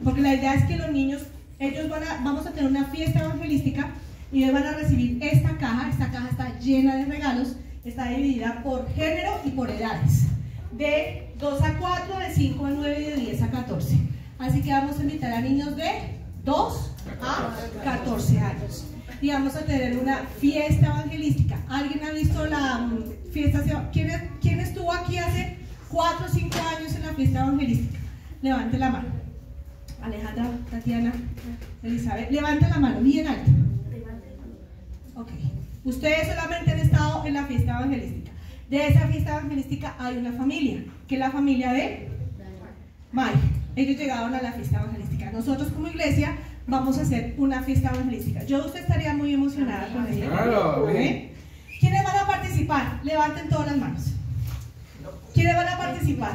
porque la idea es que los niños, vamos a tener una fiesta evangelística y ellos van a recibir esta caja está llena de regalos, está dividida por género y por edades, de 2 a 4, de 5 a 9 y de 10 a 14. Así que vamos a invitar a niños de 2 a 14 años. Y vamos a tener una fiesta evangelística. ¿Alguien ha visto la fiesta? ¿Quién estuvo aquí hace 4 o 5 años en la fiesta evangelística? Levante la mano. Alejandra, Tatiana, Elizabeth, levante la mano, bien alto. Ok. Ustedes solamente han estado en la fiesta evangelística. De esa fiesta evangelística hay una familia, que es la familia de Mike. Ellos llegaron a la fiesta evangelística. Nosotros como iglesia vamos a hacer una fiesta evangelística. Usted estaría muy emocionada con ella. Claro, ¿Okay? ¿Quiénes van a participar? Levanten todas las manos. ¿Quiénes van a participar?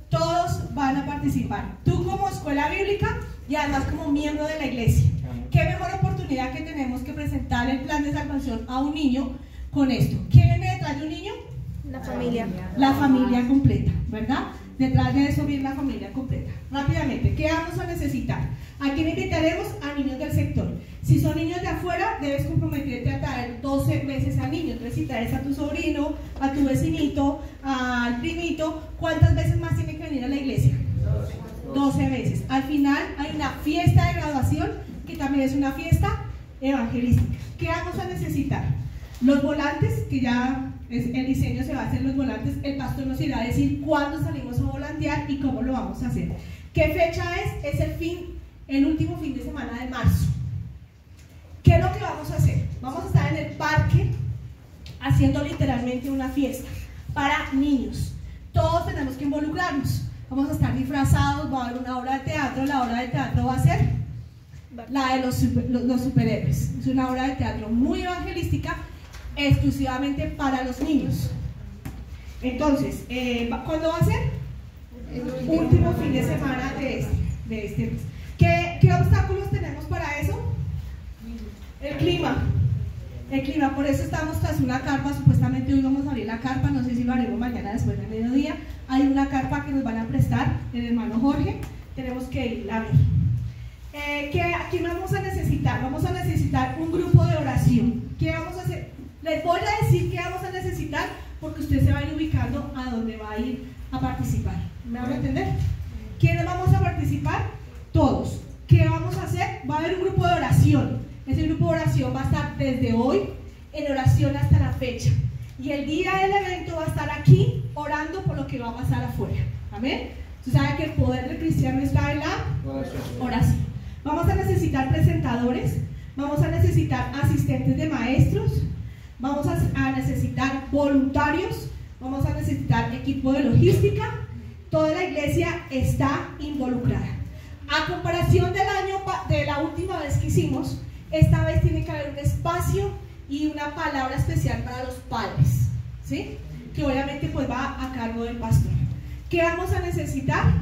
Todos van a participar. Tú como escuela bíblica y además como miembro de la iglesia. ¿Qué mejor oportunidad que tenemos que presentar el plan de salvación a un niño con esto? ¿Qué viene detrás de un niño? La familia. La familia completa, ¿verdad? Detrás de eso viene la familia completa. Rápidamente, ¿qué vamos a necesitar? ¿A quién invitaremos? A niños del sector. Si son niños de afuera, debes comprometerte a traer 12 veces al niño. Entonces, si traes a tu sobrino, a tu vecinito, al primito, ¿cuántas veces más tiene que venir a la iglesia? 12 veces. Al final hay una fiesta de graduación, que también es una fiesta evangelística. ¿Qué vamos a necesitar? Los volantes, que ya el diseño se va a hacer los volantes. El pastor nos irá a decir cuándo salimos a volantear y cómo lo vamos a hacer. ¿Qué fecha es? Es el último fin de semana de marzo. ¿Qué es lo que vamos a hacer? Vamos a estar en el parque haciendo literalmente una fiesta para niños. Todos tenemos que involucrarnos. Vamos a estar disfrazados, va a haber una obra de teatro. La obra de teatro va a ser la de los superhéroes. Es una obra de teatro muy evangelística, exclusivamente para los niños. Entonces, ¿cuándo va a ser? El último fin de semana de este mes. ¿Qué obstáculos tenemos para eso? El clima. El clima, por eso estamos tras una carpa. Supuestamente hoy vamos a abrir la carpa, no sé si lo haremos mañana después del mediodía. Hay una carpa que nos van a prestar el hermano Jorge, tenemos que ir a ver. ¿Qué vamos a necesitar? Vamos a necesitar un grupo de oración. ¿Qué vamos a hacer? Les voy a decir qué vamos a necesitar, porque usted se va a ir ubicando a dónde va a ir a participar. ¿Me van a entender? ¿Quiénes vamos a participar? Todos. ¿Qué vamos a hacer? Va a haber un grupo de oración. Ese grupo de oración va a estar desde hoy en oración hasta la fecha. Y el día del evento va a estar aquí orando por lo que va a pasar afuera. Amén. Usted sabe que el poder del cristiano está en la oración. Vamos a necesitar presentadores, vamos a necesitar asistentes de maestros, vamos a necesitar voluntarios, vamos a necesitar equipo de logística. Toda la iglesia está involucrada. A comparación de la última vez que hicimos, esta vez tiene que haber un espacio y una palabra especial para los padres, ¿sí? Que obviamente pues va a cargo del pastor. ¿Qué vamos a necesitar?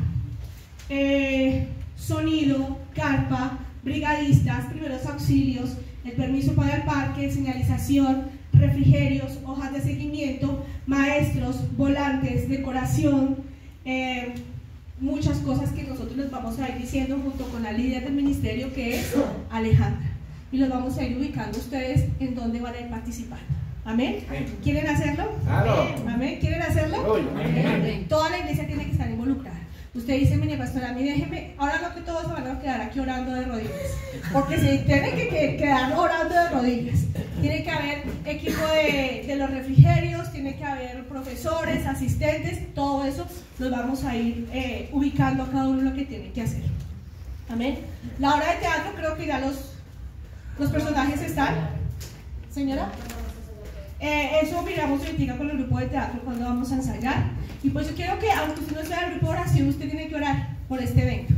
Sonido, carpa, brigadistas, primeros auxilios, el permiso para el parque, señalización, refrigerios, hojas de seguimiento, maestros, volantes, decoración, muchas cosas que nosotros les vamos a ir diciendo junto con la líder del ministerio, que es Alejandra, y los vamos a ir ubicando ustedes en dónde van a ir participando. ¿Amén? ¿Quieren hacerlo? Claro. ¿Amén? ¿Quieren hacerlo? Amén. Toda la iglesia tiene que estar involucrada. Usted dice, mire pastora, a mí déjeme, ahora no, que todos se van a quedar aquí orando de rodillas, porque se tienen que quedar orando de rodillas. Tiene que haber equipo de los refrigerios, tiene que haber profesores, asistentes, todo eso los vamos a ir ubicando a cada uno lo que tiene que hacer. Amén. La obra de teatro, creo que ya los personajes están. Señora, eso miramos ahorita con el grupo de teatro cuando vamos a ensayar. Y pues yo quiero que, aunque usted no sea del grupo de oración, usted tiene que orar por este evento,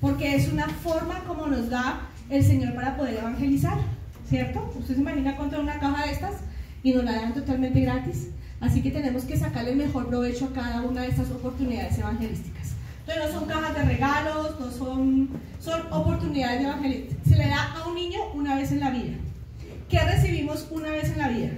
porque es una forma como nos da el Señor para poder evangelizar, ¿cierto? Usted se imagina cuánto una caja de estas y nos la dan totalmente gratis. Así que tenemos que sacarle el mejor provecho a cada una de estas oportunidades evangelísticas. Entonces no son cajas de regalos, no son oportunidades de evangelizar. Se le da a un niño una vez en la vida. ¿Qué recibimos una vez en la vida?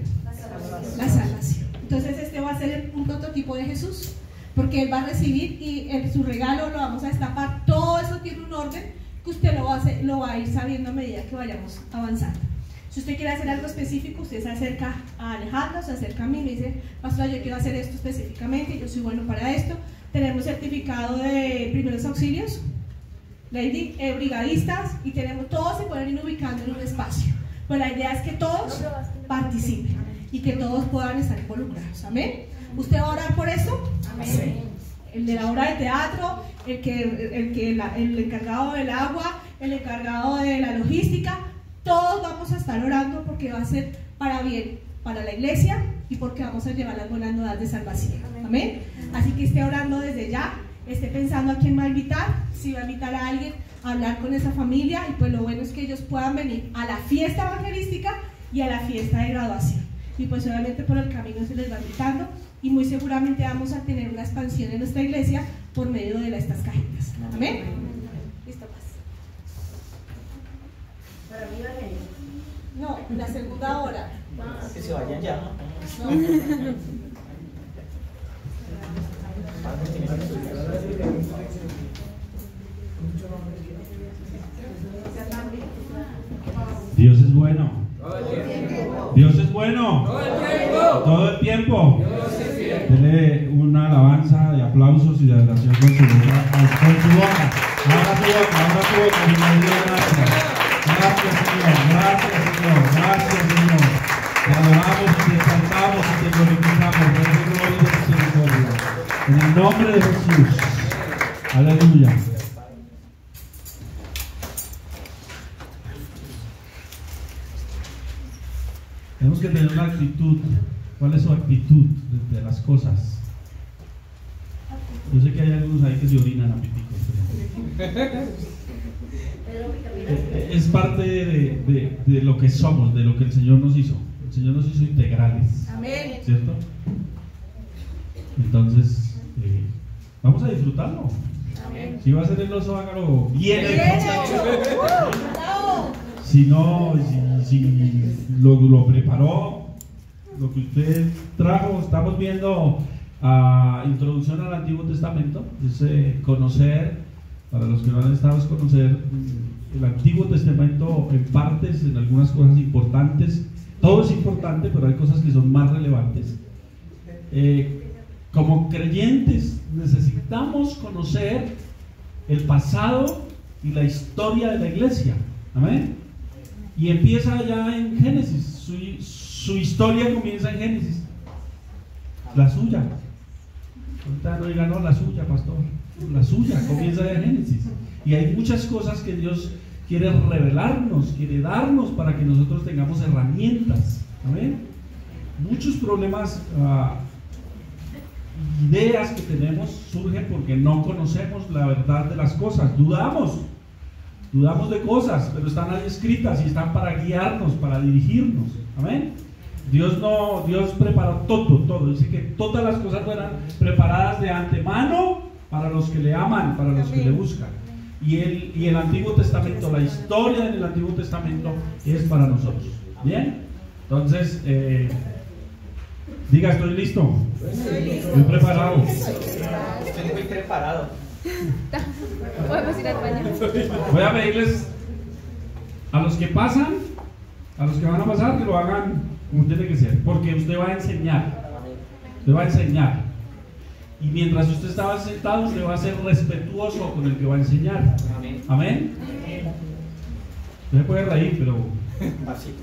La salvación. Entonces este va a ser un prototipo de Jesús, porque Él va a recibir y en su regalo lo vamos a destapar. Todo eso tiene un orden que usted lo va a ir sabiendo a medida que vayamos avanzando. Si usted quiere hacer algo específico, usted se acerca a Alejandro, se acerca a mí y me dice, pastora, yo quiero hacer esto específicamente, yo soy bueno para esto. Tenemos certificado de primeros auxilios, Lady, brigadistas, y todos se pueden ir ubicando en un espacio. Pues la idea es que todos participen y que todos puedan estar involucrados. ¿Amén? ¿Usted va a orar por eso? Amén. El de la obra de teatro, el encargado del agua, el encargado de la logística, todos vamos a estar orando porque va a ser para bien, para la iglesia y porque vamos a llevar las buenas nuevas de salvación. Amén. Así que esté orando desde ya, esté pensando a quién va a invitar, si va a invitar a alguien a hablar con esa familia, y pues lo bueno es que ellos puedan venir a la fiesta evangelística y a la fiesta de graduación. Y pues obviamente por el camino se les va invitando y muy seguramente vamos a tener una expansión en nuestra iglesia por medio de estas cajitas. Amén. Listo, pues. Para mí va bien. No, la segunda hora. Que se vayan ya. No. Dios es bueno. Dios es bueno. Todo el tiempo. Dele una alabanza de aplausos y de adoración con su boca. Abra su boca, gracias. Gracias, Señor. Gracias, Señor. Gracias, Señor. Te alabamos y te exaltamos y te glorificamos. Gloria y misericordia. En el nombre de Jesús. Aleluya. Tenemos que tener una actitud. ¿Cuál es su actitud de las cosas? Yo sé que hay algunos ahí que se orinan a piticos. Es parte de lo que somos, de lo que el Señor nos hizo. El Señor nos hizo integrales. Amén. ¿Cierto? Entonces, vamos a disfrutarlo. Amén. Si va a ser el oso, hágalo bien hecho. ¡Bravo! Si no, si lo preparó, lo que usted trajo, estamos viendo introducción al Antiguo Testamento, es conocer, para los que no han estado, es conocer el Antiguo Testamento en partes, en algunas cosas importantes. Todo es importante, pero hay cosas que son más relevantes. Como creyentes necesitamos conocer el pasado y la historia de la iglesia. Amén. Y empieza ya en Génesis. Su historia comienza en Génesis. La suya. Ahorita no diga, no, la suya, pastor. La suya comienza en Génesis. Y hay muchas cosas que Dios quiere revelarnos, quiere darnos para que nosotros tengamos herramientas. Amén. Muchos problemas, ideas que tenemos surgen porque no conocemos la verdad de las cosas. Dudamos de cosas, pero están ahí escritas y están para guiarnos, para dirigirnos. Amén. Dios preparó todo. Dice que todas las cosas fueran preparadas de antemano para los que le aman, para los que le buscan. Y el Antiguo Testamento, la historia del Antiguo Testamento es para nosotros. Bien. Entonces, diga, estoy listo. Estoy preparado. Estoy muy preparado. Podemos ir al baño. Voy a pedirles a los que pasan, a los que van a pasar, que lo hagan como tiene que ser, porque usted va a enseñar. Usted va a enseñar. Y mientras usted estaba sentado, usted va a ser respetuoso con el que va a enseñar. Amén. Amén. Usted puede reír, pero Así.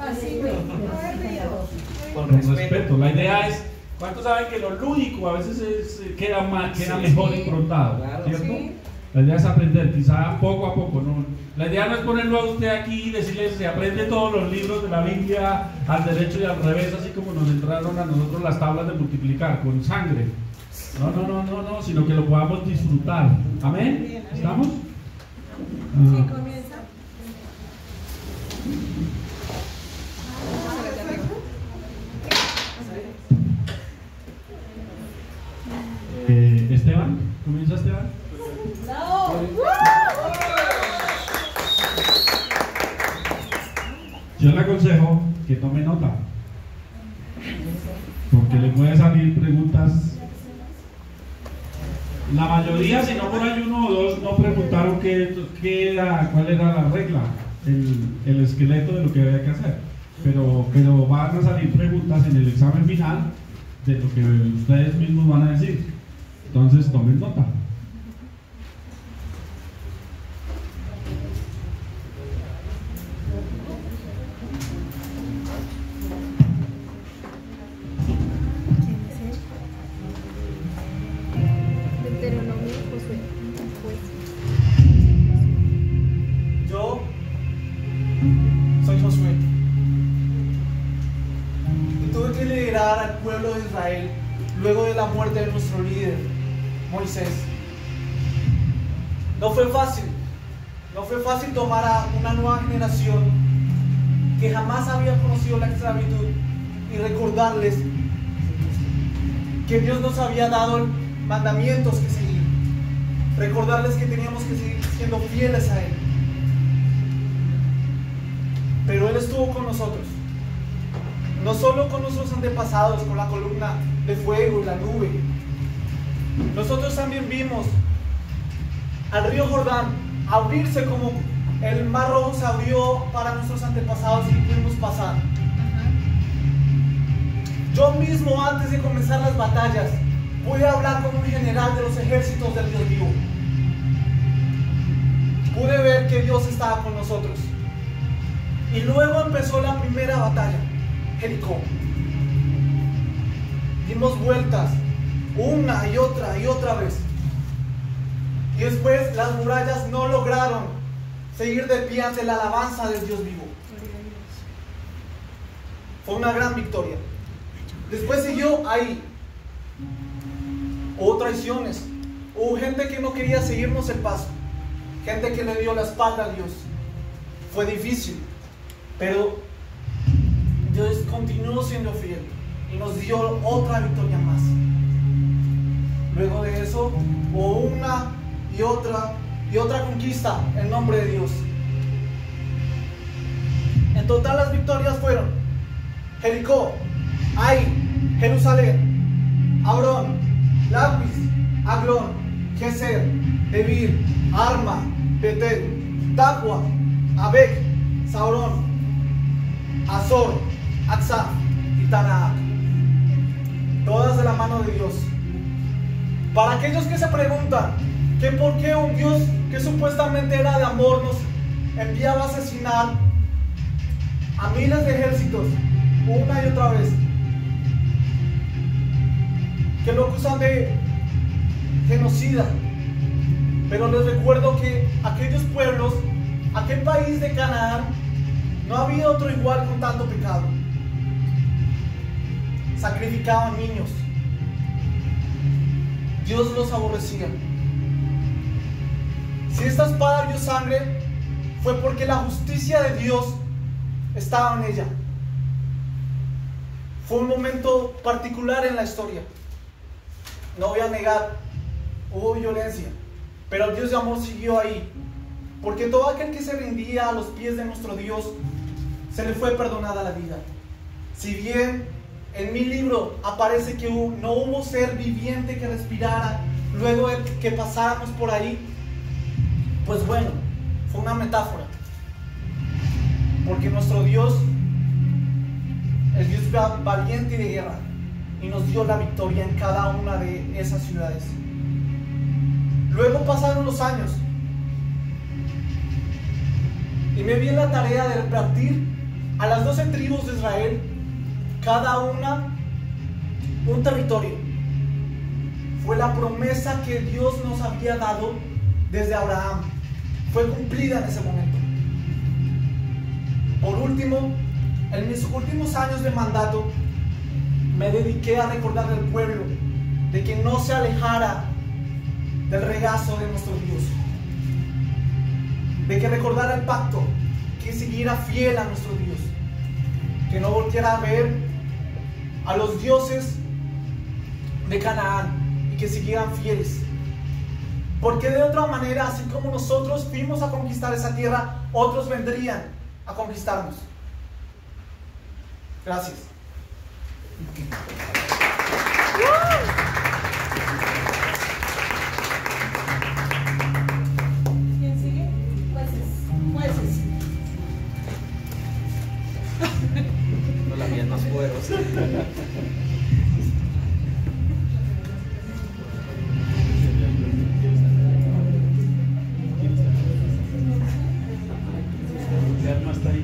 con respeto. La idea es, ¿cuántos saben que lo lúdico a veces queda mejor improntado? ¿Cierto? Sí. La idea es aprender, quizá poco a poco. ¿No? La idea no es ponerlo a usted aquí y decirle se aprende todos los libros de la Biblia al derecho y al revés, así como nos entraron a nosotros las tablas de multiplicar con sangre. No, sino que lo podamos disfrutar. ¿Amén? ¿Estamos? Sí, comienza. Esteban, comienza Esteban. ¡Bravo! Yo le aconsejo que tome nota, porque le pueden salir preguntas La mayoría, si no por ahí uno o dos, no preguntaron cuál era la regla, el esqueleto de lo que había que hacer. Pero van a salir preguntas en el examen final de lo que ustedes mismos van a decir. Entonces tomen nota. Deuteronomio, Josué. Yo soy Josué y tuve que liderar al pueblo de Israel luego de la muerte de nuestro líder, Moisés. No fue fácil tomar a una nueva generación que jamás había conocido la esclavitud y recordarles que Dios nos había dado mandamientos que seguir, recordarles que teníamos que seguir siendo fieles a Él. Pero Él estuvo con nosotros, no solo con nuestros antepasados, con la columna de fuego y la nube. Nosotros también vimos al río Jordán abrirse como el mar rojo se abrió para nuestros antepasados y pudimos pasar. Yo mismo, antes de comenzar las batallas, pude hablar con un general de los ejércitos del Dios vivo. Pude ver que Dios estaba con nosotros. Y luego empezó la primera batalla, Jericó. Dimos vueltas una y otra vez. Y después las murallas no lograron seguir de pie ante la alabanza del Dios vivo. Fue una gran victoria. Después siguió ahí. Hubo traiciones. Hubo gente que no quería seguirnos el paso. Gente que le dio la espalda a Dios. Fue difícil. Pero Dios continuó siendo fiel y nos dio otra victoria más. Luego de eso hubo una y otra conquista en nombre de Dios. En total las victorias fueron Jericó, Ai, Jerusalén, Abrón, Laquis, Aglón, Geser, Debir, Arma, Betel, Tapua, Abec, Saurón, Azor, Aksaf y Tanaac. Todas de la mano de Dios. Para aquellos que se preguntan que por qué un Dios que supuestamente era de amor nos enviaba a asesinar a miles de ejércitos una y otra vez, que lo acusan de genocida. Pero les recuerdo que aquellos pueblos, aquel país de Canaán, no había otro igual con tanto pecado. Sacrificaban niños. Dios los aborrecía. Si esta espada dio sangre, fue porque la justicia de Dios estaba en ella. Fue un momento particular en la historia. No voy a negar, hubo violencia, pero el Dios de amor siguió ahí, porque todo aquel que se rendía a los pies de nuestro Dios, se le fue perdonada la vida. Si bien en mi libro aparece que no hubo ser viviente que respirara luego de que pasáramos por ahí, pues bueno, fue una metáfora, porque nuestro Dios, el Dios valiente y de guerra, y nos dio la victoria en cada una de esas ciudades. Luego pasaron los años y me vi en la tarea de repartir a las 12 tribus de Israel, cada una un territorio. Fue la promesa que Dios nos había dado desde Abraham. Fue cumplida en ese momento. Por último, en mis últimos años de mandato, me dediqué a recordar al pueblo de que no se alejara del regazo de nuestro Dios, de que recordara el pacto, que siguiera fiel a nuestro Dios, que no volviera a ver a los dioses de Canaán y que siguieran fieles, porque de otra manera, así como nosotros fuimos a conquistar esa tierra, otros vendrían a conquistarnos. Gracias. Todopoderoso. ¿Qué alma está ahí?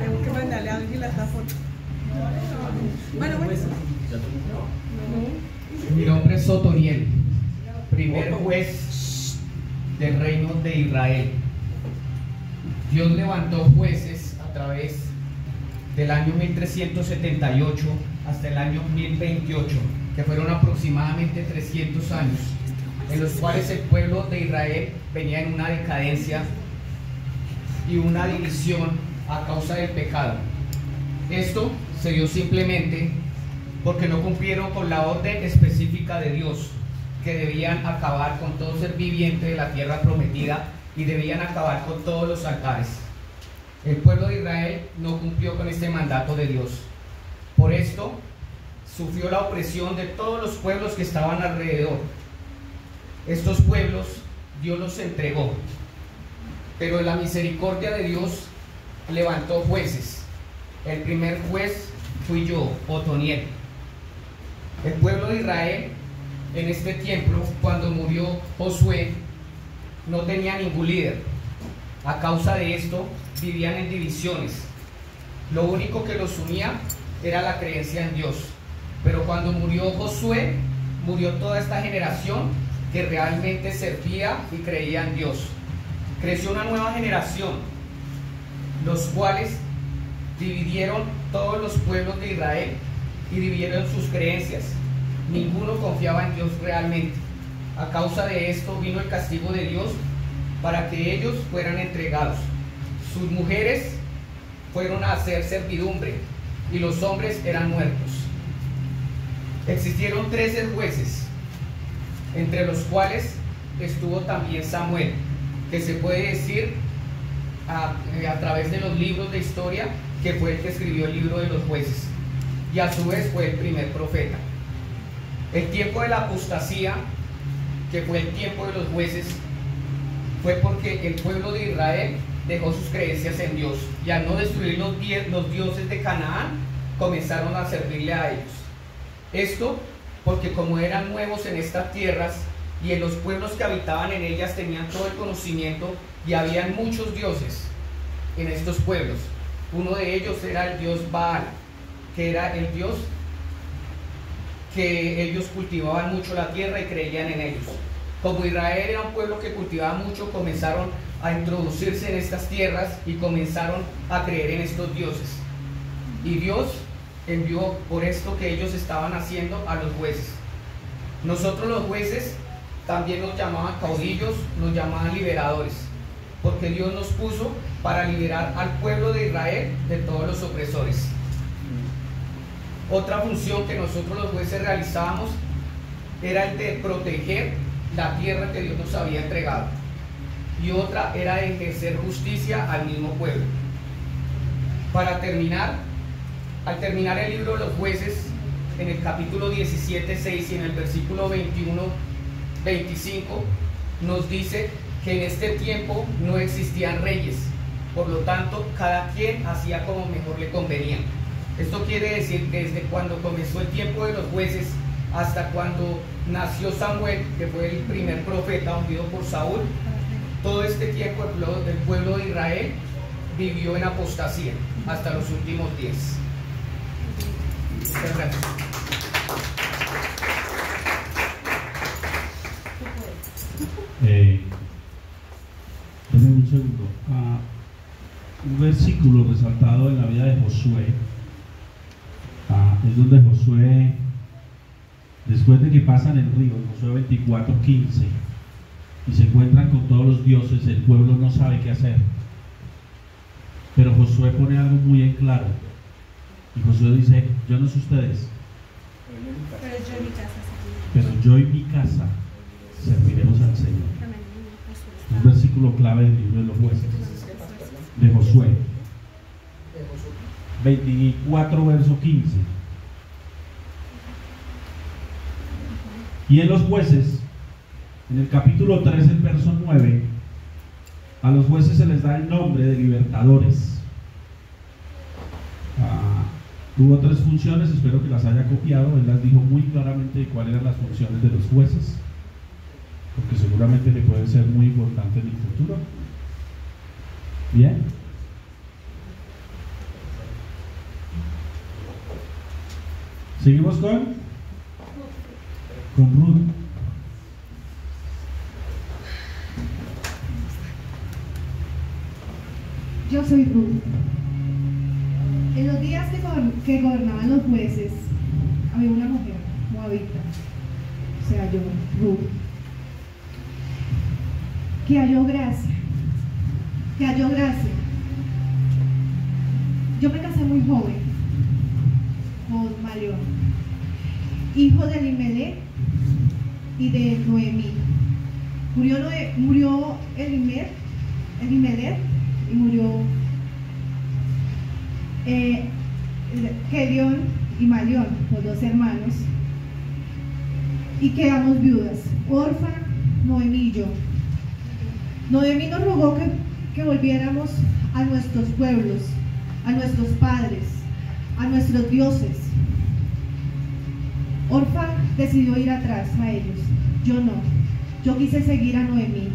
Tengo que mandarle a alguien esta foto. Bueno. Mi nombre es Otoniel, primer juez del reino de Israel. Dios levantó jueces a través del año 1378 hasta el año 1028, que fueron aproximadamente 300 años, en los cuales el pueblo de Israel venía en una decadencia y una división a causa del pecado. Esto se dio simplemente porque no cumplieron con la orden específica de Dios, que debían acabar con todo ser viviente de la tierra prometida y debían acabar con todos los altares. El pueblo de Israel no cumplió con este mandato de Dios. Por esto sufrió la opresión de todos los pueblos que estaban alrededor. Estos pueblos Dios los entregó, pero en la misericordia de Dios levantó jueces. El primer juez fui yo, Otoniel. El pueblo de Israel en este tiempo, cuando murió Josué, no tenía ningún líder. A causa de esto vivían en divisiones. Lo único que los unía era la creencia en Dios. Pero cuando murió Josué, murió toda esta generación que realmente servía y creía en Dios. Creció una nueva generación, los cuales dividieron todos los pueblos de Israel y dividieron sus creencias. Ninguno confiaba en Dios realmente. A causa de esto vino el castigo de Dios para que ellos fueran entregados. Sus mujeres fueron a hacer servidumbre y los hombres eran muertos. Existieron 13 jueces, entre los cuales estuvo también Samuel, que se puede decir a través de los libros de historia que fue el que escribió el libro de los jueces, y a su vez fue el primer profeta. El tiempo de la apostasía, que fue el tiempo de los jueces, fue porque el pueblo de Israel dejó sus creencias en Dios, y al no destruir los dioses de Canaán, comenzaron a servirle a ellos. Esto porque como eran nuevos en estas tierras y en los pueblos que habitaban en ellas tenían todo el conocimiento, y habían muchos dioses en estos pueblos. Uno de ellos era el dios Baal, que era el dios que ellos cultivaban mucho la tierra y creían en ellos. Como Israel era un pueblo que cultivaba mucho, comenzaron a introducirse en estas tierras y comenzaron a creer en estos dioses. Y Dios envió por esto que ellos estaban haciendo a los jueces. Nosotros los jueces también nos llamaban caudillos, nos llamaban liberadores, porque Dios nos puso para liberar al pueblo de Israel de todos los opresores. Otra función que nosotros los jueces realizábamos era el de proteger la tierra que Dios nos había entregado, y otra era de ejercer justicia al mismo pueblo. Para terminar, al terminar el libro de los jueces, en el capítulo 17:6 y en el versículo 21-25, nos dice que en este tiempo no existían reyes, por lo tanto cada quien hacía como mejor le convenía. Esto quiere decir que desde cuando comenzó el tiempo de los jueces hasta cuando nació Samuel, que fue el primer profeta ungido por Saúl, todo este tiempo el pueblo de Israel vivió en apostasía hasta los últimos días. Muchas gracias. Dame un segundo. Un versículo resaltado en la vida de Josué es donde Josué, después de que pasan el río, en Josué 24:15, y se encuentran con todos los dioses, el pueblo no sabe qué hacer. Pero Josué pone algo muy en claro. Y Josué dice: yo no sé ustedes, pero yo y mi casa serviremos al Señor. Un versículo clave del libro de los jueces, de Josué 24, verso 15. Y en los jueces, en el capítulo 3, el verso 9, a los jueces se les da el nombre de libertadores. Tuvo 3 funciones, espero que las haya copiado. Él las dijo muy claramente de cuáles eran las funciones de los jueces, porque seguramente le pueden ser muy importantes en el futuro. Bien. Seguimos con Ruth. Yo soy Ruth. En los días que gobernaban los jueces, había una mujer moabita, o sea, yo, Ruth, que halló gracia. Yo me casé muy joven con Malión, hijo de Elimelech y de Noemí. Murió Elimelech y murió Gedeón y Malión, los 2 hermanos, y quedamos viudas, Orfa, Noemí y yo. Noemí nos rogó que volviéramos a nuestros pueblos, a nuestros padres, a nuestros dioses. Orfa decidió ir atrás a ellos, yo no, yo quise seguir a Noemí.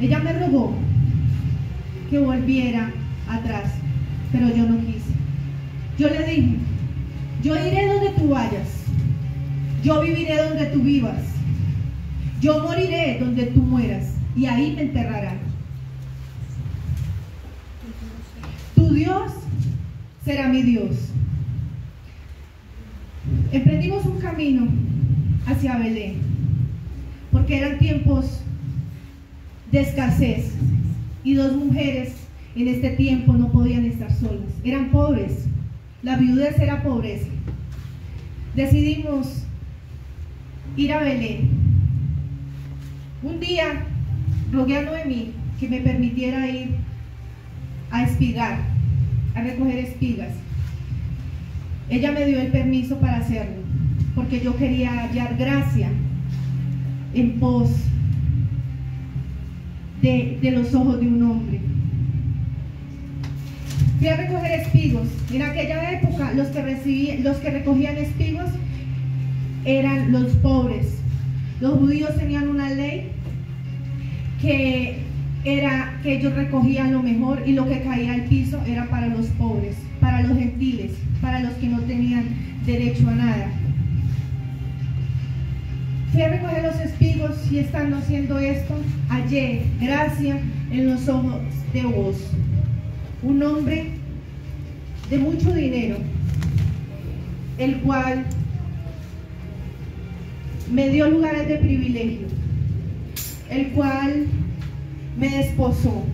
Ella me rogó que volviera atrás, pero yo no quise. Yo le dije, yo iré donde tú vayas, yo viviré donde tú vivas, yo moriré donde tú mueras, y ahí me enterrarán. Tu Dios será mi Dios. Emprendimos un camino hacia Belén, porque eran tiempos de escasez, y 2 mujeres en este tiempo no podían estar solas, eran pobres, la viudez era pobreza. Decidimos ir a Belén. Un día rogué a Noemí que me permitiera ir a espigar, a recoger espigas. Ella me dio el permiso para hacerlo, porque yo quería hallar gracia en pos de los ojos de un hombre. Fui a recoger espigos. En aquella época los que recogían espigos eran los pobres. Los judíos tenían una ley que era que ellos recogían lo mejor, y lo que caía al piso era para los pobres, para los gentiles, para los que no tenían derecho a nada. Fui a recoger los espigos, y estando haciendo esto, hallé gracia en los ojos de Boaz, un hombre de mucho dinero, el cual me dio lugares de privilegio, el cual me desposó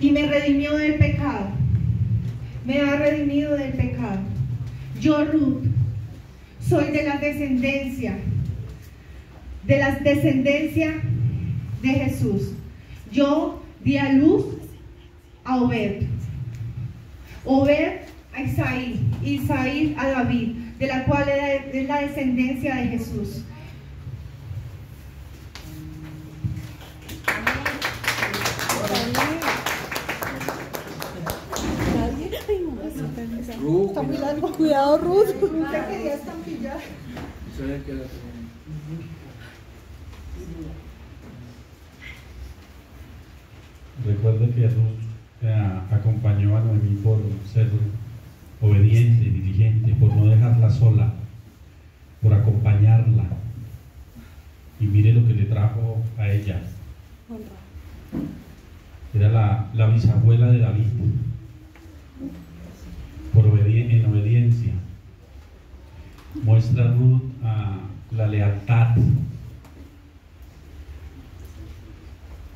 y me redimió del pecado, me ha redimido del pecado. Yo, Ruth, soy de la descendencia de Jesús. Yo di a luz a Obed, Obed a Isaí, Isaí a David, de la cual es la descendencia de Jesús. Está muy largo, cuidado, Ruth. Ya quería estampillar. Recuerde que Ruth acompañó a Noemí por ser obediente, diligente, por no dejarla sola, por acompañarla. Y mire lo que le trajo a ella. Era la bisabuela de David, en obediencia. Muestra Ruth la lealtad,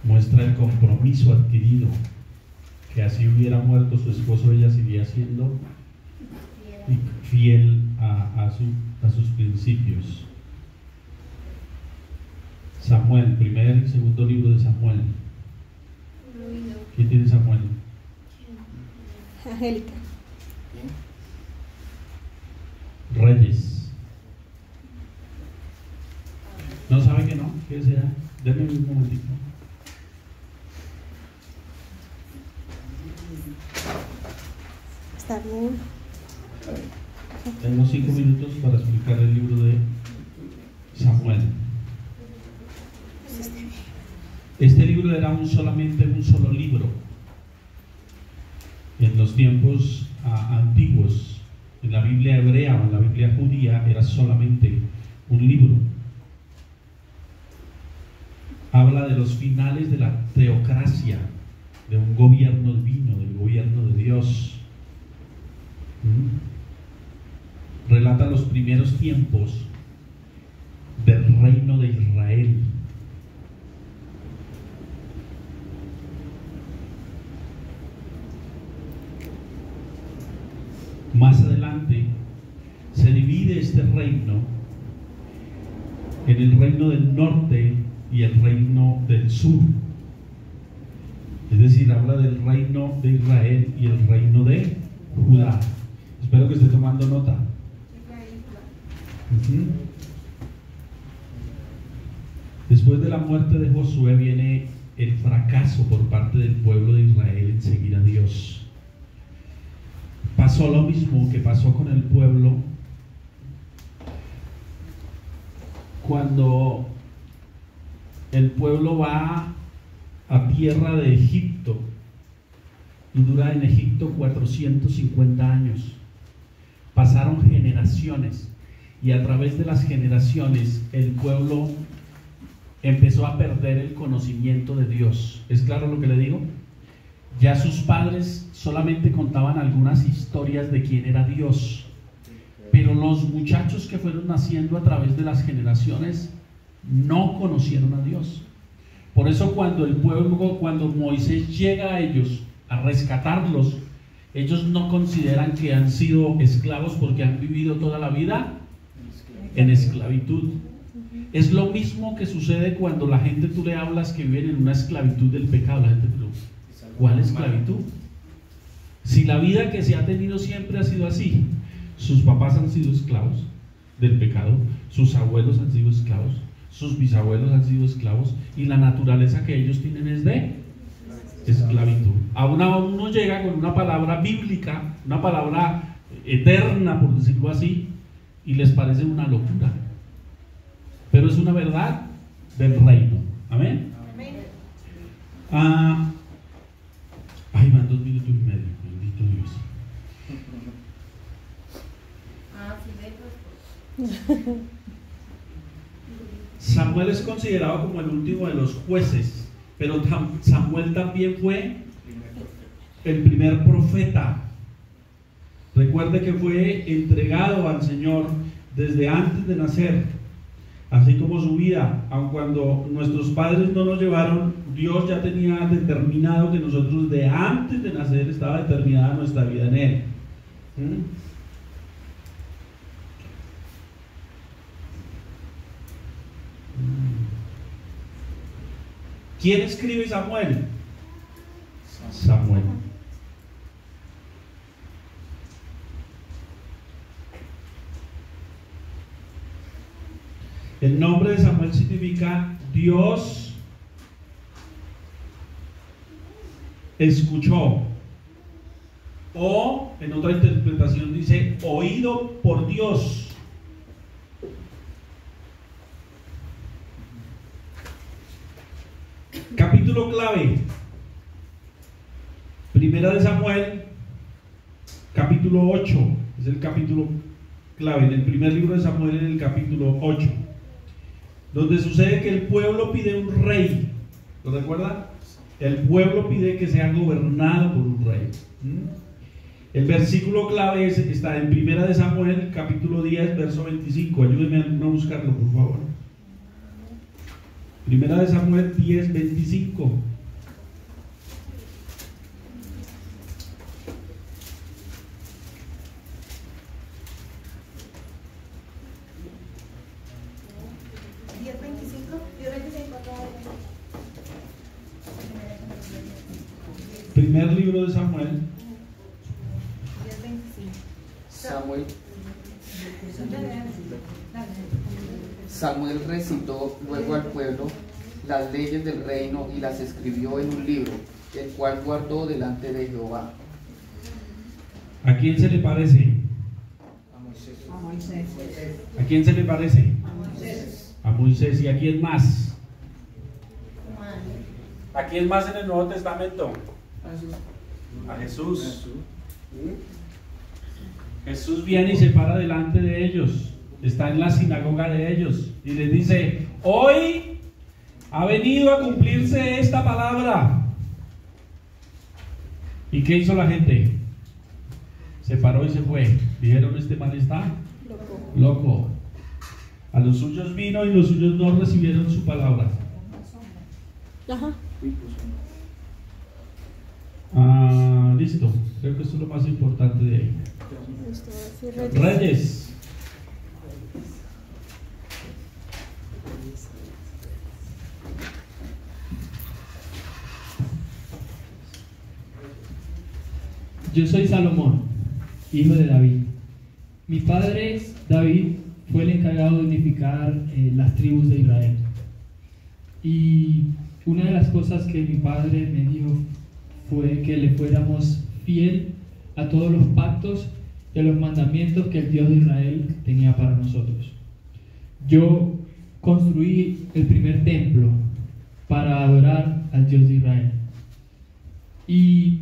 muestra el compromiso adquirido, que así hubiera muerto su esposo, ella seguía siendo fiel a sus principios. Samuel, primer y segundo libro de Samuel. ¿Quién tiene Samuel? Angélica. Reyes. ¿Qué sea? Denme un momentito. Está bien. Tengo 5 minutos para explicar el libro de Samuel. Este libro era solamente un solo libro. En los tiempos antiguos, en la Biblia hebrea o en la Biblia judía, era solamente un libro. Habla de los finales de la teocracia, de un gobierno divino, del gobierno de Dios. Relata los primeros tiempos del reino de Israel. Más adelante se divide este reino en el reino del norte y el reino del sur. Es decir, habla del reino de Israel y el reino de Judá. Espero que esté tomando nota. Después de la muerte de Josué viene el fracaso por parte del pueblo de Israel en seguir a Dios. Pasó lo mismo que pasó con el pueblo cuando el pueblo va a tierra de Egipto y dura en Egipto 450 años. Pasaron generaciones y a través de las generaciones el pueblo empezó a perder el conocimiento de Dios. ¿Es claro lo que le digo? Ya sus padres solamente contaban algunas historias de quién era Dios, pero los muchachos que fueron naciendo a través de las generaciones no conocieron a Dios. Por eso cuando Moisés llega a ellos a rescatarlos, ellos no consideran que han sido esclavos porque han vivido toda la vida en esclavitud. Es lo mismo que sucede cuando la gente tú le hablas que viven en una esclavitud del pecado. La gente pregunta, ¿cuál esclavitud? Si la vida que se ha tenido siempre ha sido así. Sus papás han sido esclavos del pecado, sus abuelos han sido esclavos, sus bisabuelos han sido esclavos, y la naturaleza que ellos tienen es de esclavitud. Aún uno llega con una palabra bíblica, una palabra eterna, por decirlo así, y les parece una locura, pero es una verdad del reino. Amén. Ay, van 2 minutos y medio, bendito Dios. Samuel es considerado como el último de los jueces, pero Samuel también fue el primer profeta. Recuerde que fue entregado al Señor desde antes de nacer, así como su vida. Aun cuando nuestros padres no nos llevaron, Dios ya tenía determinado que nosotros de antes de nacer estaba determinada nuestra vida en Él. ¿Quién escribe Samuel? Samuel. El nombre de Samuel significa Dios escuchó, o en otra interpretación dice oído por Dios. Capítulo clave, Primera de Samuel, capítulo 8, es el capítulo clave, en el primer libro de Samuel, en el capítulo 8, donde sucede que el pueblo pide un rey. ¿Lo recuerdan? El pueblo pide que sea gobernado por un rey. El versículo clave está en Primera de Samuel, capítulo 10, verso 25. Ayúdenme a buscarlo, por favor. Primera de Samuel 10, 25. Primer libro de Samuel. Samuel recitó luego al pueblo las leyes del reino y las escribió en un libro, el cual guardó delante de Jehová. ¿A quién se le parece? A Moisés. ¿A quién se le parece? A Moisés. A Moisés. ¿Y a quién más? ¿A quién más en el Nuevo Testamento? A Jesús. Jesús viene y se para delante de ellos. Está en la sinagoga de ellos y les dice: hoy ha venido a cumplirse esta palabra. ¿Y qué hizo la gente? Se paró y se fue. Dijeron: este man está loco. A los suyos vino y los suyos no recibieron su palabra. Ajá. Listo. Creo que esto es lo más importante de ahí. Reyes. Yo soy Salomón, hijo de David. Mi padre David fue el encargado de unificar las tribus de Israel. Y una de las cosas que mi padre me dijo fue que le fuéramos fiel a todos los pactos y a los mandamientos que el Dios de Israel tenía para nosotros. Yo construí el primer templo para adorar al Dios de Israel. Y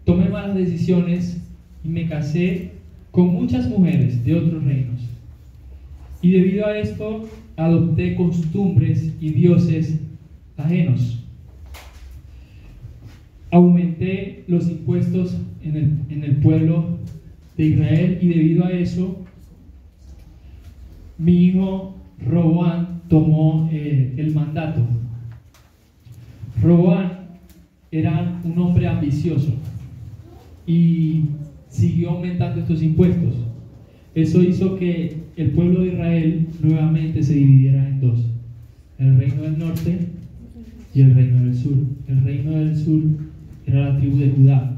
tomé malas decisiones y me casé con muchas mujeres de otros reinos. Y debido a esto adopté costumbres y dioses ajenos. Aumenté los impuestos en el pueblo de Israel y debido a eso mi hijo Roboam tomó el mandato. Roboam era un hombre ambicioso y siguió aumentando estos impuestos. Eso hizo que el pueblo de Israel nuevamente se dividiera en dos: el reino del norte y el reino del sur. El reino del sur era la tribu de Judá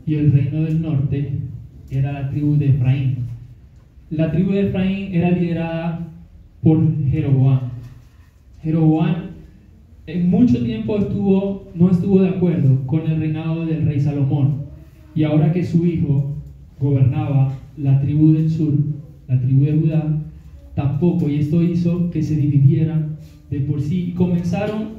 y el reino del norte era la tribu de Efraín. La tribu de Efraín era liderada por Jeroboam. Jeroboam en mucho tiempo no estuvo de acuerdo con el reinado del rey Salomón, y ahora que su hijo gobernaba la tribu del sur, la tribu de Judá, tampoco, y esto hizo que se dividieran de por sí, y comenzaron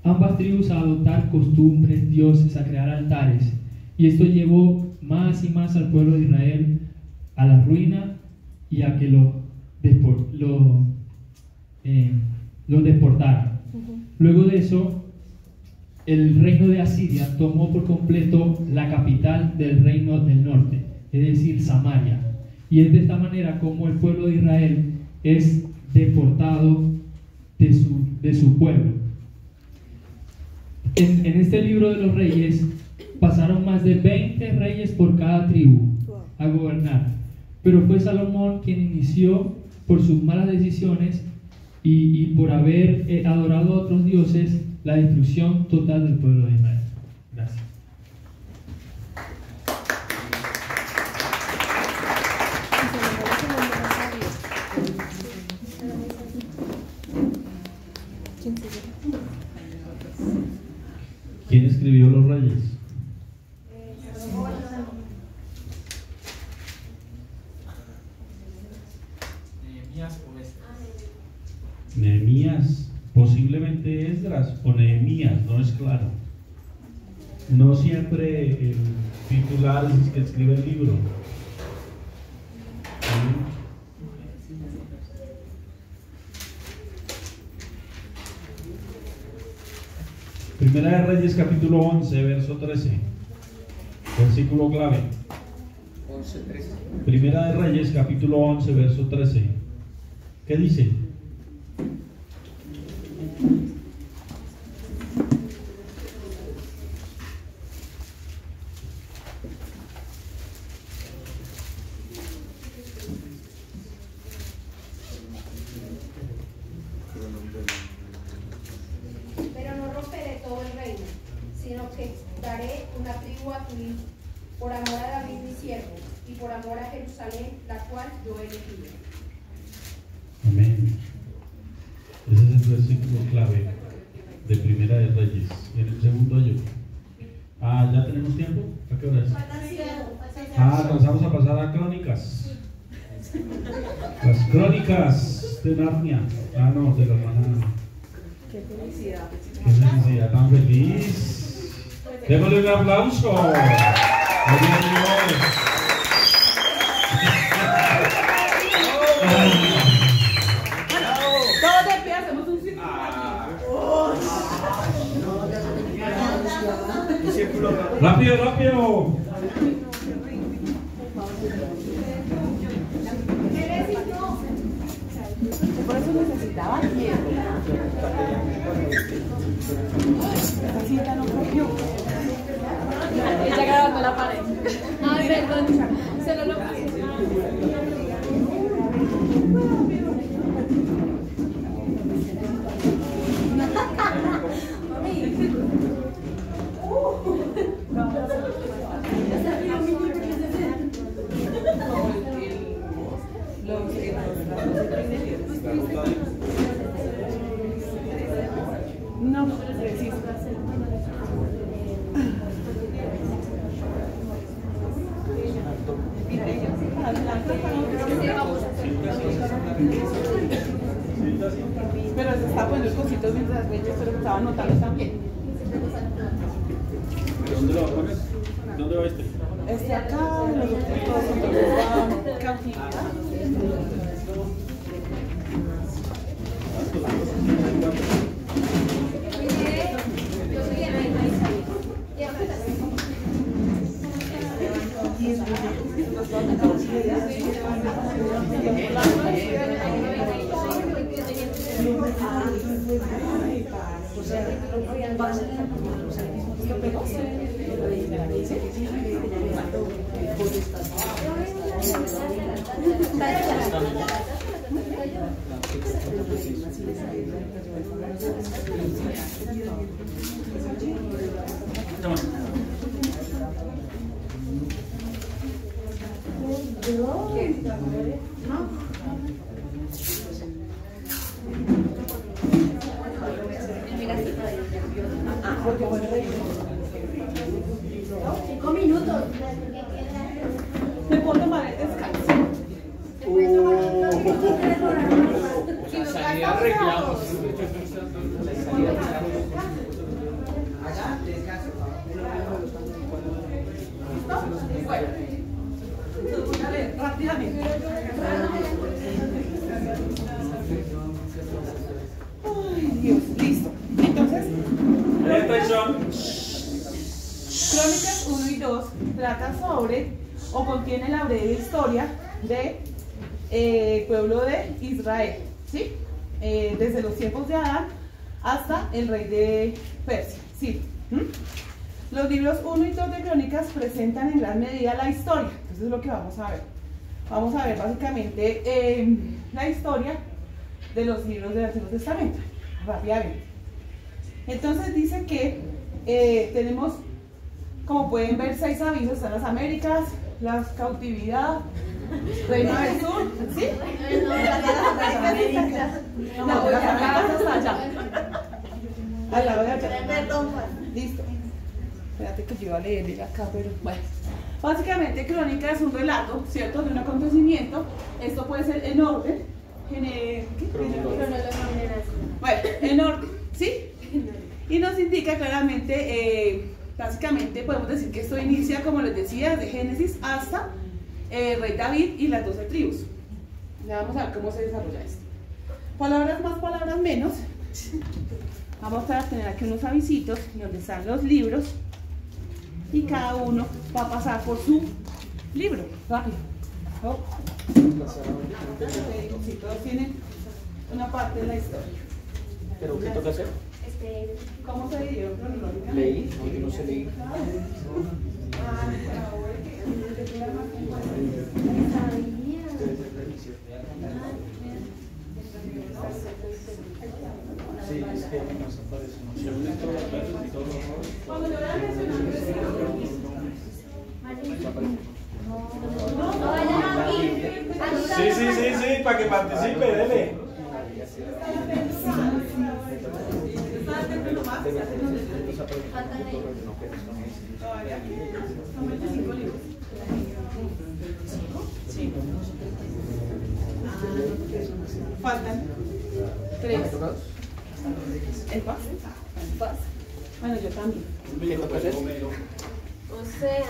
ambas tribus a adoptar costumbres, dioses, a crear altares, y esto llevó más y más al pueblo de Israel a la ruina y a que lo deportaran. Luego de eso, el reino de Asiria tomó por completo la capital del reino del norte, es decir, Samaria. Y es de esta manera como el pueblo de Israel es deportado de su pueblo. En este libro de los reyes pasaron más de 20 reyes por cada tribu a gobernar, pero fue Salomón quien inició, por sus malas decisiones y por haber adorado a otros dioses, la destrucción total del pueblo de Israel. Gracias. ¿Quién escribió Los Reyes? Nehemías, posiblemente Esdras o Nehemías, no es claro. No siempre el titular es el que escribe el libro. Primera de Reyes, capítulo 11, verso 13. Versículo clave. 11:13. Primera de Reyes, capítulo 11, verso 13. ¿Qué dice? Pero no romperé todo el reino, sino que daré una tribu a tu hijo, por amor a David mi siervo, y por amor a Jerusalén, la cual yo he elegido. Amén. Ese es el versículo clave de Primera de Reyes. Y en el segundo yo. ¿Ya tenemos tiempo? ¿A qué hora es? Alcanzamos a pasar a Crónicas. Las Crónicas de Narnia. No, de la hermana. Qué felicidad. Qué felicidad tan feliz. Démosle un aplauso. Gloria a Dios. Todos de pie hacemos un círculo. Rápido, rápido. Por eso necesitaba tiempo. Esa cinta no cogió. Ella grabando la pared. Ay, perdón. Se lo puse. No, preciso. Pero se estaba poniendo cositos mientras veía, pero estaba anotando también. ¿Dónde lo va a poner? ¿Dónde va este? Este acá, los otros todos cautividad. Me puedo tomar el descanso. Salida arreglamos. Bueno, dale, rápidamente. Ay, Dios, listo. Entonces, Crónicas 1 y 2 trata sobre o contiene la breve historia de pueblo de Israel, ¿sí? Desde los tiempos de Adán hasta el rey de Persia, ¿sí? Los libros 1 y 2 de Crónicas presentan en gran medida la historia. Entonces es lo que vamos a ver. Vamos a ver básicamente la historia de los libros del Antiguo Testamento, rápidamente. Entonces dice que tenemos, como pueden ver, 6 avisos. Están las Américas, la cautividad, Reino del Sur, ¿sí? No, voy a sacar hasta allá. Al lado de allá. Listo. Espérate que yo iba a leer acá, pero bueno. Básicamente, crónica es un relato, ¿cierto?, de un acontecimiento. Esto puede ser en orden. Bueno, en orden, ¿sí? Y nos indica claramente, básicamente podemos decir que esto inicia, como les decía, desde Génesis hasta Rey David y las 12 tribus. Ya vamos a ver cómo se desarrolla esto. Palabras más, palabras menos. Vamos a tener aquí unos avisitos donde están los libros y cada uno va a pasar por su libro. Rápido. Oh. Si todos tienen una parte de la historia. ¿Pero qué toca hacer? ¿Cómo se dividió cronológicamente? Leí, no, yo no sé leer. Sí, es que nos aparece. Cuando yo la Sí, para que participe, dele. faltan ellos. Todavía son 25 libros. Sí. Faltan 3. ¿El paz? Bueno, yo también. ¿Qué toca hacer? O sea,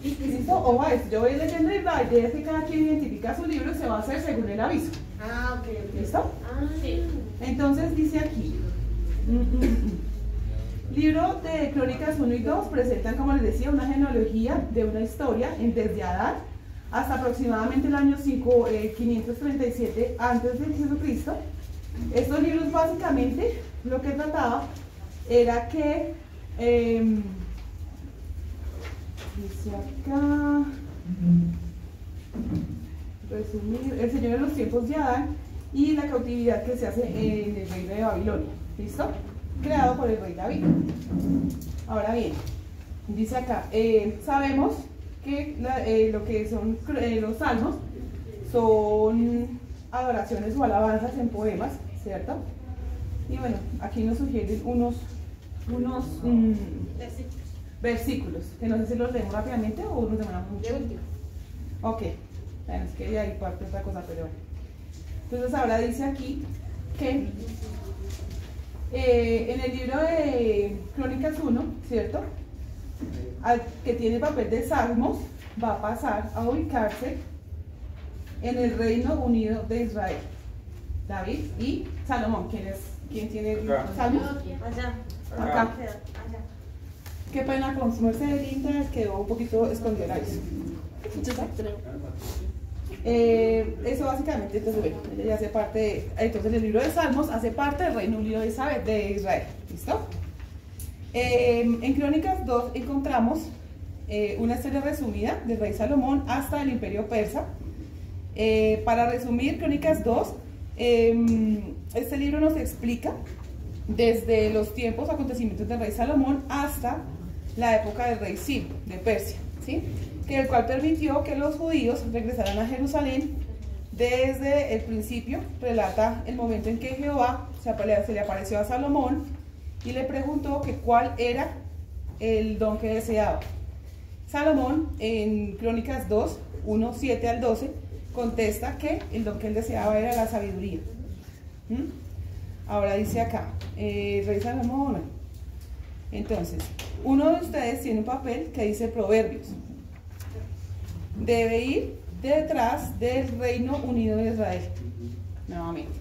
¿Listo? O va, yo voy leyendo y la idea es que cada quien identifica su libro y se va a hacer según el aviso. ah, ok. ¿Listo? Sí. Entonces dice aquí. Libro de Crónicas 1 y 2 presentan, como les decía, una genealogía de una historia desde Adán hasta aproximadamente el año 537 antes de Jesucristo. Estos libros básicamente lo que trataba era que dice acá, resumir, el Señor de los tiempos de Adán y la cautividad que se hace en el reino de Babilonia. ¿Listo? Creado por el rey David. Ahora bien, dice acá, sabemos que lo que son los salmos son adoraciones o alabanzas en poemas, ¿cierto? Y bueno, aquí nos sugieren unos versículos, que no sé si los leemos rápidamente o nos demoramos mucho. Ok, bueno, es que ahí parte otra cosa, pero bueno. Entonces ahora dice aquí que en el libro de Crónicas 1, ¿cierto? Al que tiene el papel de Salmos, va a pasar a ubicarse en el Reino Unido de Israel. David y Salomón. ¿Quién tiene el Salmos? Allá. Acá. Allá. Qué pena con su merced linda, quedó un poquito escondido la vista. Eso básicamente, entonces bueno, ella ya hace parte entonces el libro de Salmos hace parte del Reino Unido de Israel. ¿Listo? En Crónicas 2 encontramos una historia resumida del rey Salomón hasta el imperio persa. Para resumir Crónicas 2, este libro nos explica desde los tiempos, acontecimientos del rey Salomón hasta la época del rey Ciro de Persia, ¿sí? El cual permitió que los judíos regresaran a Jerusalén. Desde el principio relata el momento en que Jehová se le apareció a Salomón y le preguntó que cuál era el don que deseaba. Salomón en Crónicas 2, 1, 7 al 12 contesta que el don que él deseaba era la sabiduría. Ahora dice acá, rey Salomón, entonces, uno de ustedes tiene un papel que dice Proverbios. Debe ir detrás del Reino Unido de Israel. Nuevamente.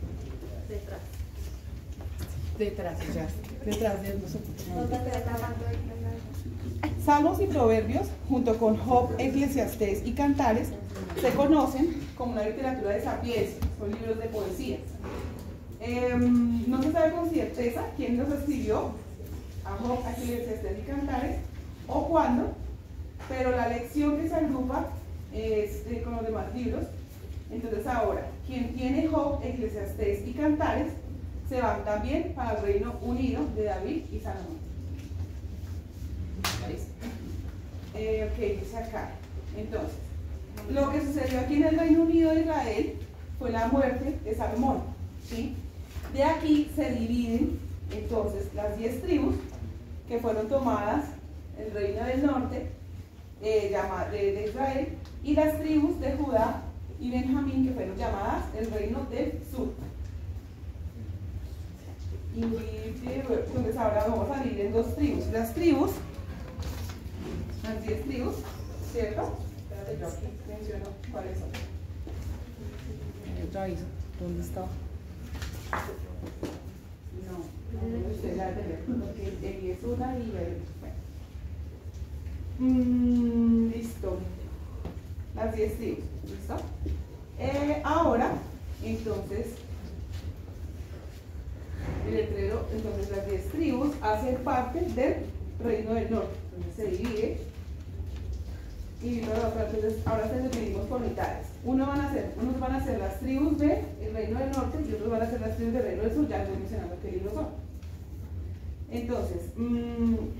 Detrás de nosotros. Salmos y Proverbios, junto con Job, Eclesiastés y Cantares, se conocen como una literatura de sapiencia, son libros de poesía. No se sabe con certeza quién los escribió, a Job, Eclesiastés y Cantares, o cuándo, pero la lección que se agrupa es con los demás libros. Entonces ahora, quien tiene Job, Eclesiastés y Cantares, se van también para el Reino Unido de David y Salomón. Ok, dice acá. Entonces, lo que sucedió aquí en el Reino Unido de Israel fue la muerte de Salomón, ¿sí? De aquí se dividen entonces las 10 tribus que fueron tomadas, el reino del norte de Israel, y las tribus de Judá y Benjamín, que fueron llamadas el reino del sur. Y entonces ahora vamos a dividir en 2 tribus. Las 10 tribus, ¿cierto? Espérate, yo aquí menciono cuáles son. Otra aviso, ¿dónde está? No, usted la debe ver, porque Eli es una y bueno. Listo. Las 10 tribus, ¿listo? Ahora, entonces, el letrero, entonces las 10 tribus hacen parte del reino del norte, entonces se divide. Y entonces ahora se dividimos por mitades. Unos van a ser las tribus del reino del norte y otros van a ser las tribus del reino del sur. Ya estoy mencionando qué libros son. Entonces,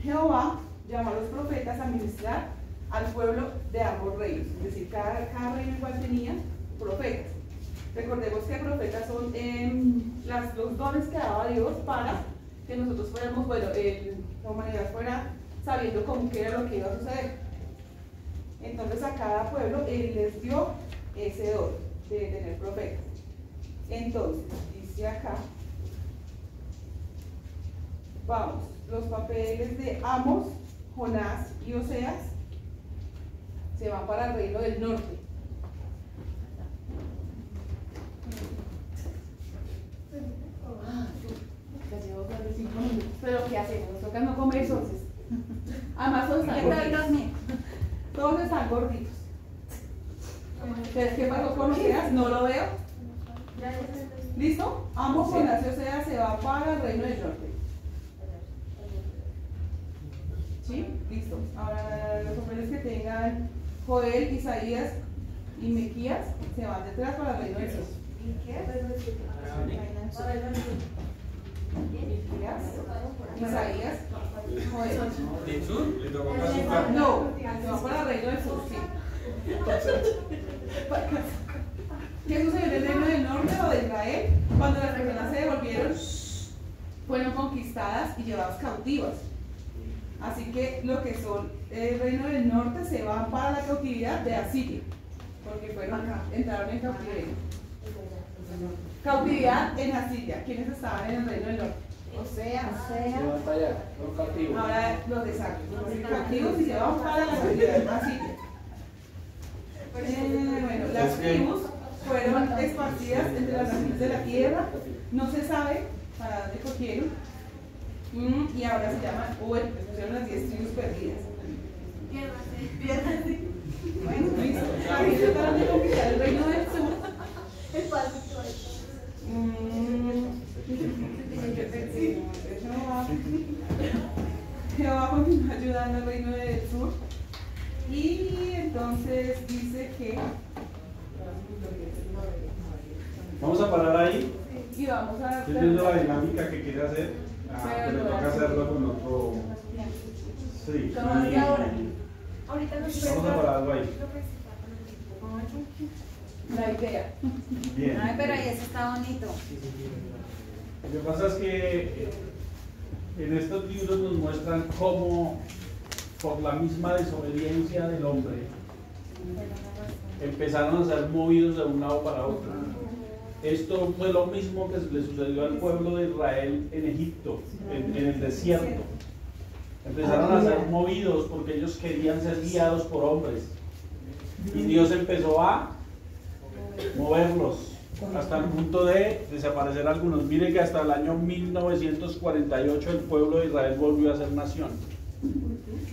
Jehová llamó a los profetas a ministrar al pueblo de ambos reinos. Es decir, cada reino igual tenía profetas. Recordemos que profetas son los dones que daba Dios para que nosotros fuéramos, bueno, la humanidad fuera sabiendo cómo que era lo que iba a suceder. Entonces a cada pueblo Él les dio ese don de tener profetas. Entonces, dice acá, vamos, los papeles de Amos, Jonás y Oseas se van para el reino del norte. Ya llevo 45 minutos, pero ¿qué hacemos? Nos toca no comer entonces. Además todos están gorditos. Todos están gorditos. Entonces, ¿qué pasó con Oseas? No lo veo. ¿Listo? Amos, Jonás y Oseas se va para el reino del norte. ¿Sí? Listo. Ahora los papeles que tengan Joel, Isaías y Mequías se van detrás para el reino del sur. Mequías, Isaías, Joel. No, se va para el reino del sur, sí. ¿Qué sucedió en el reino del norte o de Israel? Cuando las personas se devolvieron, fueron conquistadas y llevadas cautivas. Así que lo que son el reino del norte se van para la cautividad de Asiria, porque entraron en cautiverio. Cautividad en Asiria. ¿Quiénes estaban en el reino del norte? Ahora los desactos, los cautivos y se van para la cautividad de Asiria. Bueno, las tribus fueron esparcidas entre las naciones de la tierra, no se sabe para dónde cogieron. Y ahora se llaman, pusieron las 10 tribus perdidas. Bueno, listo. Aquí trataron de conquistar el reino del sur. Jehová continúa ayudando al reino del sur. Y entonces dice que. Vamos a parar ahí. Y vamos a. Estoy viendo la dinámica que quiere hacer. Pero toca hacerlo con otro. Sí. Ahorita nos Vamos a parar algo ahí. La idea. Bien. Ay, pero ahí eso está bonito. Lo que pasa es que en estos libros nos muestran cómo, por la misma desobediencia del hombre, empezaron a ser movidos de un lado para otro. Esto fue lo mismo que le sucedió al pueblo de Israel en Egipto, en el desierto. Empezaron a ser movidos porque ellos querían ser guiados por hombres. Y Dios empezó a moverlos hasta el punto de desaparecer algunos. Mire que hasta el año 1948 el pueblo de Israel volvió a ser nación.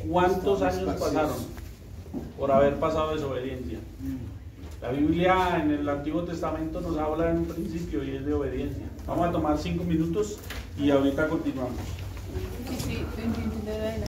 ¿Cuántos años pasaron por haber pasado desobediencia? La Biblia en el Antiguo Testamento nos habla en un principio y es de obediencia. Vamos a tomar 5 minutos y ahorita continuamos. Sí,